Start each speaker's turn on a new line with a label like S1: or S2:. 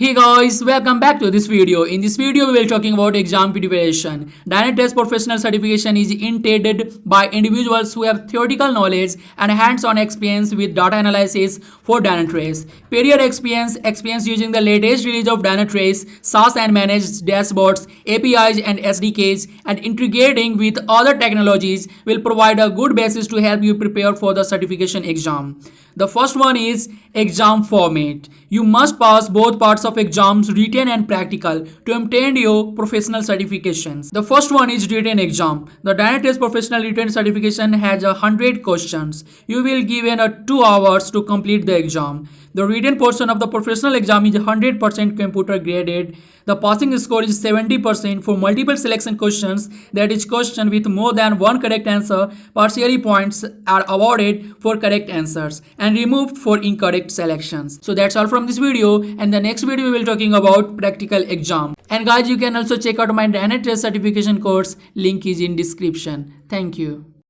S1: Hey guys, welcome back to this video. In this video, we will talking about exam preparation. Dynatrace professional certification is intended by individuals who have theoretical knowledge and hands-on experience with data analysis for Dynatrace. Period experience using the latest release of Dynatrace, SaaS and managed dashboards, APIs and SDKs, and integrating with other technologies will provide a good basis to help you prepare for the certification exam. The first one is exam format. You must pass both parts of exams, written and practical, to obtain your professional certifications. The first one is written exam. The Dynatrace professional written certification has 100 questions. You will given 2 hours to complete the exam. The written portion of the professional exam is 100% computer graded. The passing score is 70% for multiple selection questions, that is question with more than one correct answer. Partially points are awarded for correct answers and removed for incorrect selections. So that's all from this video, and the next video we will talking about practical exam. And guys, you can also check out my Dynatrace certification course, link is in description. Thank you.